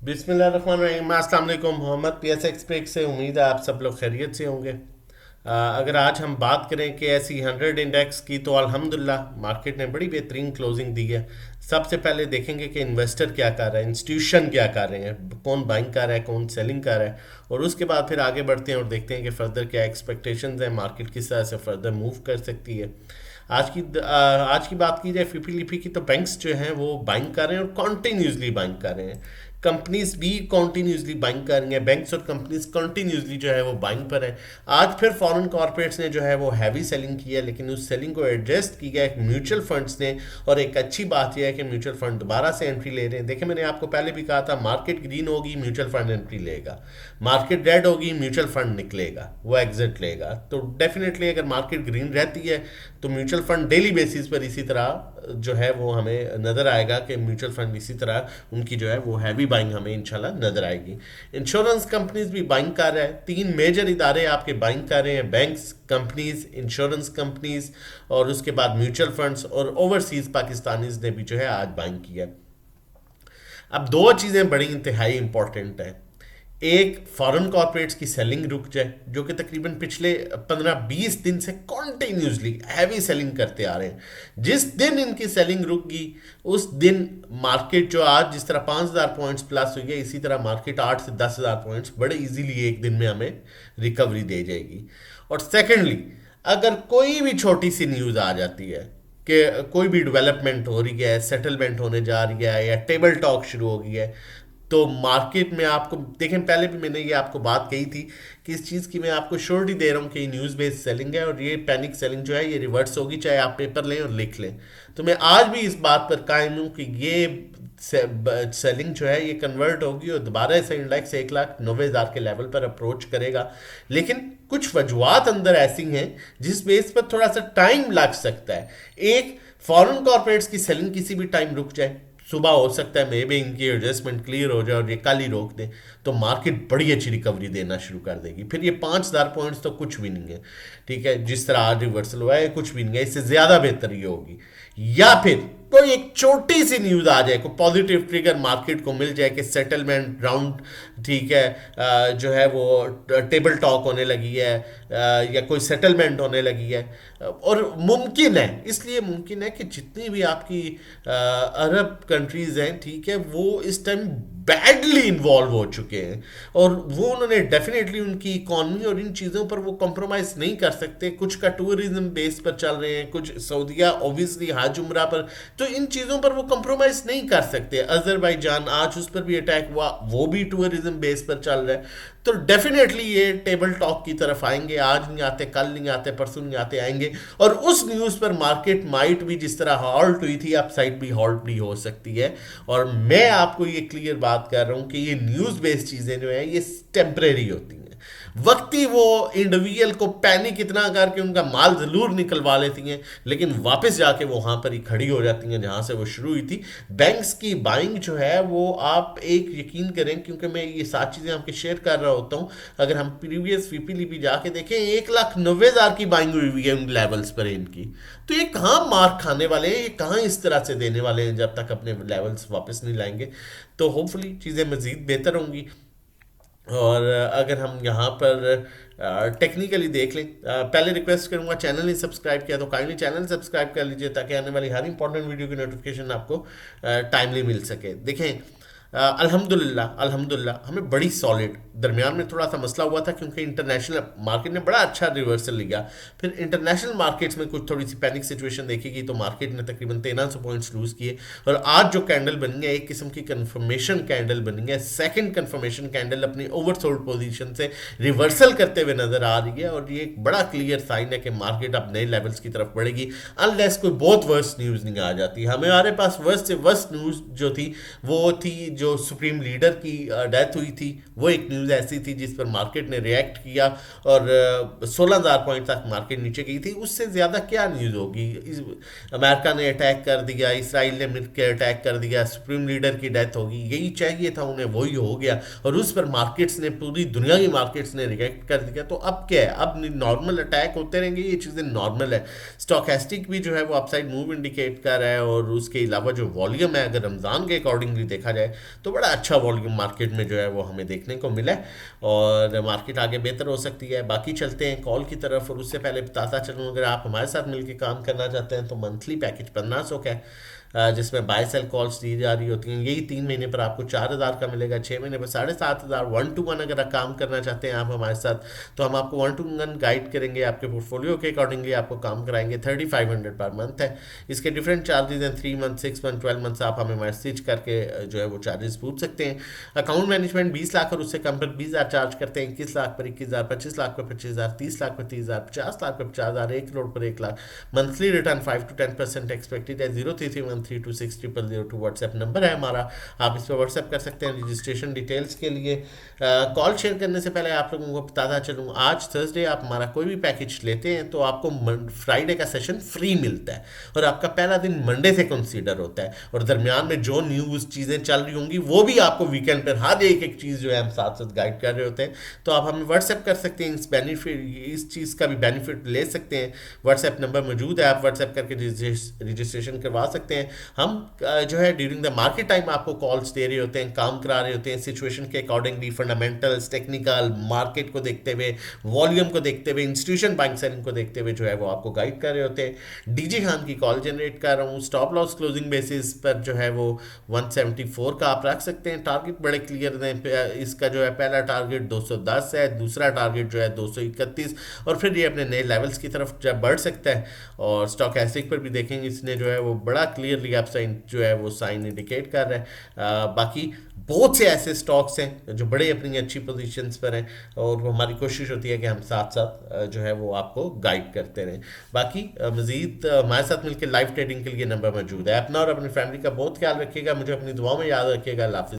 बिस्मिल्लाहिर्रहमानिर्रहीम। अस्सलाम वालेकुम। मोहम्मद पीएस एक्सपेक्ट से उम्मीद है आप सब लोग खैरियत से होंगे। अगर आज हम बात करें कि ऐसी 100 इंडेक्स की, तो अल्हम्दुलिल्लाह मार्केट ने बड़ी बेहतरीन क्लोजिंग दी है। सबसे पहले देखेंगे कि इन्वेस्टर क्या कर रहा है, इंस्टीट्यूशन क्या कर रहे हैं, कौन बाइंग कर रहा है, कौन सेलिंग कर रहा है, और उसके बाद फिर आगे बढ़ते हैं और देखते हैं कि फर्दर क्या एक्सपेक्टेशंस हैं, मार्केट किस तरह से फर्दर मूव कर सकती है। आज की बात की जाए फिफी लिफी की, तो बैंक्स जो हैं वो बाइंग कर रहे हैं और कॉन्टिन्यूसली बाइंग कर रहे हैं। कंपनीज भी कॉन्टिन्यूसली बाइंग कर रही हैं, बैंक्स और कंपनीज कॉन्टिन्यूसली जो है वो बाइंग पर है। आज फिर फॉरेन कॉर्पोरेट्स ने जो है वो हैवी सेलिंग की है, लेकिन उस सेलिंग को एडजस्ट किया एक म्यूचुअल फंड्स ने। और एक अच्छी बात यह है कि म्यूचुअल फंड दोबारा से एंट्री ले रहे हैं। देखिए, मैंने आपको पहले भी कहा था, मार्केट ग्रीन होगी म्यूचुअल फंड एंट्री लेगा, मार्केट रेड होगी म्यूचुअल फंड निकलेगा, वो एग्जिट लेगा। तो डेफिनेटली अगर मार्केट ग्रीन रहती है तो म्यूचुअल फंड डेली बेसिस पर इसी तरह जो है वो हमें नज़र आएगा कि म्यूचुअल फंड इसी तरह उनकी जो है वो हैवी बाइंग हमें इंशाल्लाह नज़र आएगी। इंश्योरेंस कंपनीज भी बाइंग कर रहे हैं, तीन मेजर इदारे आपके बाइंग कर रहे हैं, बैंक्स, कंपनीज, इंश्योरेंस कंपनीज, और उसके बाद म्यूचुअल फंड्स और ओवरसीज पाकिस्तानीज ने भी जो है आज बाइंग किया। अब दो चीज़ें बड़ी इंतहाई इंपॉर्टेंट हैं। एक, फॉरेन कॉर्पोरेट्स की सेलिंग रुक जाए, जो कि तकरीबन पिछले 15-20 दिन से कॉन्टिन्यूसली हैवी सेलिंग करते आ रहे हैं। जिस दिन इनकी सेलिंग रुक गई उस दिन मार्केट जो आज जिस तरह 5,000 पॉइंट्स प्लस हुई है, इसी तरह मार्केट 8 से 10,000 पॉइंट्स बड़े इजीली एक दिन में हमें रिकवरी दे जाएगी। और सेकेंडली, अगर कोई भी छोटी सी न्यूज़ आ जाती है कि कोई भी डेवलपमेंट हो रही है, सेटलमेंट होने जा रही है या टेबल टॉक शुरू हो गई है, तो मार्केट में आपको देखें, पहले भी मैंने ये आपको बात कही थी कि इस चीज़ की मैं आपको श्योरिटी दे रहा हूँ कि ये न्यूज़ बेस्ड सेलिंग है और ये पैनिक सेलिंग जो है ये रिवर्स होगी, चाहे आप पेपर लें और लिख लें। तो मैं आज भी इस बात पर कायम हूँ कि ये सेलिंग जो है ये कन्वर्ट होगी और दोबारा से इंडेक्स 1,90,000 के लेवल पर अप्रोच करेगा। लेकिन कुछ वजूहत अंदर ऐसी हैं जिस बेस पर थोड़ा सा टाइम लग सकता है। एक, फॉरेन कॉर्पोरेट्स की सेलिंग किसी भी टाइम रुक जाए, सुबह हो सकता है मे बी इनकी एडजस्टमेंट क्लियर हो जाए और ये कल ही रोक दे, तो मार्केट बड़ी अच्छी रिकवरी देना शुरू कर देगी। फिर ये 5,000 पॉइंट्स तो कुछ भी नहीं है, ठीक है, जिस तरह आज रिवर्सल हुआ है कुछ भी नहीं है, इससे ज़्यादा बेहतर ये होगी। या फिर कोई एक छोटी सी न्यूज़ आ जाए, कोई पॉजिटिव ट्रिगर मार्केट को मिल जाए कि सेटलमेंट राउंड, ठीक है, जो है वो टेबल टॉक होने लगी है, या कोई सेटलमेंट होने लगी है। और मुमकिन है, इसलिए मुमकिन है कि जितनी भी आपकी अरब कंट्रीज़ हैं, ठीक है, वो इस टाइम बैडली इन्वॉल्व हो चुके हैं और वो उन्होंने डेफिनेटली उनकी इकॉनमी और इन चीज़ों पर वो कॉम्प्रोमाइज़ नहीं कर सकते। कुछ का टूरिज्म बेस पर चल रहे हैं, कुछ सऊदीया ऑब्वियसली हज उम्रा पर, तो इन चीज़ों पर वो कॉम्प्रोमाइज़ नहीं कर सकते। अजरबैजान आज उस पर भी अटैक हुआ, वो भी टूरिज्म बेस पर चल रहा है। तो डेफिनेटली ये टेबल टॉक की तरफ आएंगे, आज नहीं आते, कल नहीं आते, परसों नहीं आते, आएंगे। और उस न्यूज़ पर मार्केट माइट भी जिस तरह हॉल्ट हुई थी, अपसाइड भी हॉल्ट भी हो सकती है। और मैं आपको ये क्लियर बात कर रहा हूँ कि ये न्यूज़ बेस्ड चीज़ें जो है ये टेम्परेरी होती हैं। वक्ती वो इंडिविजुअल को पैनिक इतना करके उनका माल जरूर निकलवा लेती हैं, लेकिन वापस जाके वो वहाँ पर ही खड़ी हो जाती हैं जहाँ से वो शुरू हुई थी। बैंक्स की बाइंग जो है वो आप एक यकीन करें, क्योंकि मैं ये सारी चीज़ें आपके शेयर कर रहा होता हूँ, अगर हम प्रीवियस वीपी जाके देखें 1,90,000 की बाइंग हुई है उन लेवल्स पर इनकी। तो ये कहाँ मार्क खाने वाले हैं, ये कहाँ इस तरह से देने वाले हैं जब तक अपने लेवल्स वापस नहीं लाएंगे। तो होपफुली चीज़ें मज़ीद बेहतर होंगी। और अगर हम यहाँ पर टेक्निकली देख लें, पहले रिक्वेस्ट करूँगा, चैनल नहीं सब्सक्राइब किया तो काइंडली चैनल सब्सक्राइब कर लीजिए ताकि आने वाली हर इंपॉर्टेंट वीडियो की नोटिफिकेशन आपको टाइमली मिल सके। देखें, अल्हम्दुलिल्लाह अल्हम्दुलिल्लाह हमें बड़ी सॉलिड, दरमियान में थोड़ा सा मसला हुआ था क्योंकि इंटरनेशनल मार्केट ने बड़ा अच्छा रिवर्सल लिया, फिर इंटरनेशनल मार्केट्स में कुछ थोड़ी सी पैनिक सिचुएशन देखी गई तो मार्केट ने तकरीबन 1300 पॉइंट्स लूज़ किए। और आज जो कैंडल बनी है एक किस्म की कन्फर्मेशन कैंडल बनी है, सेकंड कन्फर्मेशन कैंडल अपनी ओवरसोल्ड पोजीशन से रिवर्सल करते हुए नजर आ रही है। और ये एक बड़ा क्लियर साइन है कि मार्केट अब नए लेवल्स की तरफ बढ़ेगी, अनलेस कोई बहुत वर्स्ट न्यूज़ नहीं आ जाती। हमारे पास वर्स्ट से वर्स्ट न्यूज़ जो थी वो थी जो सुप्रीम लीडर की डेथ हुई थी, वो एक न्यूज़ ऐसी थी जिस पर मार्केट ने रिएक्ट किया और 16,000 पॉइंट तक मार्केट नीचे गई थी। उससे ज़्यादा क्या न्यूज़ होगी, अमेरिका ने अटैक कर दिया, इसराइल ने मिलकर अटैक कर दिया, सुप्रीम लीडर की डेथ होगी, यही चाहिए था उन्हें, वही हो गया। और उस पर मार्केट्स ने, पूरी दुनिया की मार्केट्स ने रिएक्ट कर दिया। तो अब क्या है, अब नॉर्मल अटैक होते रहेंगे, ये चीज़ें नॉर्मल है। स्टॉकेस्टिक भी जो है वो अपसाइड मूव इंडिकेट कर रहा है और उसके अलावा जो वॉल्यूम है अगर रमज़ान के अकॉर्डिंगली देखा जाए तो बड़ा अच्छा वॉल्यूम मार्केट में जो है वो हमें देखने को मिला है, और मार्केट आगे बेहतर हो सकती है। बाकी चलते हैं कॉल की तरफ, और उससे पहले बताता चलूँ, अगर आप हमारे साथ मिलकर काम करना चाहते हैं तो मंथली पैकेज 1500 का है, जिसमें बाय सेल कॉल्स दी जा रही होती हैं। यही 3 महीने पर आपको 4000 का मिलेगा, 6 महीने पर 7500। 1 to 1 अगर आप काम करना चाहते हैं आप हमारे साथ, तो हम आपको 1 to 1 गाइड करेंगे, आपके पोर्टफोलियो के अकॉर्डिंगली आपको काम कराएंगे। 3500 पर मंथ है। इसके डिफरेंट चार्जेस हैं, 3 मंथ, 6 मंथ, 12 मंथ। आप हमें मैसेज करके जो है वो चार्जेस पूछ सकते हैं। अकाउंट मैनेजमेंट 20 लाख और उससे कम पर 20,000 चार्ज करते हैं, 21 लाख पर 21,000, 25 लाख पर 25,000, 30 लाख पर 30,000, 50 लाख पर 50,000, 1 करोड़ पर 1 lakh. Monthly return 5 to 10% expected है। 0331360002 व्हाट्सएप नंबर है हमारा, आप इस पर व्हाट्सएप कर सकते हैं रजिस्ट्रेशन डिटेल्स के लिए। कॉल शेयर करने से पहले आप लोगों को बताता चलूँ, आज थर्सडे आप हमारा कोई भी पैकेज लेते हैं तो आपको फ्राइडे का सेशन फ्री मिलता है, और आपका पहला दिन मंडे से कंसीडर होता है, और दरमियान में जो न्यूज़ चीज़ें चल रही होंगी वो भी आपको वीकेंड पर हर एक चीज़ जो है हम साथ साथ गाइड कर रहे होते हैं। तो आप हमें व्हाट्सएप कर सकते हैं, इस चीज़ का भी बेनिफिट ले सकते हैं। व्हाट्सएप नंबर मौजूद है, आप व्हाट्सएप करके रजिस्ट्रेशन करवा सकते हैं। हम जो है ड्यूरिंग द मार्केट टाइम आपको कॉल्स दे रहे होते हैं, काम करा रहे होते हैं, सिचुएशन के अकॉर्डिंगली, फंडामेंटल्स, टेक्निकल, मार्केट को देखते हुए, वॉल्यूम को देखते हुए, इंस्टीट्यूशन बाइंग सेलिंग को देखते हुए जो है वो आपको गाइड कर रहे होते हैं। डीजे खान की कॉल जनरेट कर रहा हूँ। स्टॉप लॉस क्लोजिंग बेसिस पर जो है वो 174 का आप रख सकते हैं। टारगेट बड़े क्लियर हैं, इसका जो है पहला टारगेट 210 है, दूसरा टारगेट जो है 231, और फिर ये अपने नए लेवल्स की तरफ जब बढ़ सकता है। और स्टॉक एस्टिक पर भी देखेंगे, इसने जो है वो बड़ा क्लियरली आप साइन जो है वो साइन इंडिकेट कर रहा है। बाकी बहुत से ऐसे स्टॉक्स हैं जो बड़े अपनी अच्छी पोजीशंस पर हैं, और हमारी कोशिश होती है कि हम साथ साथ जो है वो आपको गाइड करते रहें। बाकी मज़ीद हमारे साथ मिलकर लाइव ट्रेडिंग के लिए नंबर मौजूद है। अपना और अपनी फैमिली का बहुत ख्याल रखिएगा, मुझे अपनी दुआओं में याद रखिएगा। अल्लाह हाफिज़।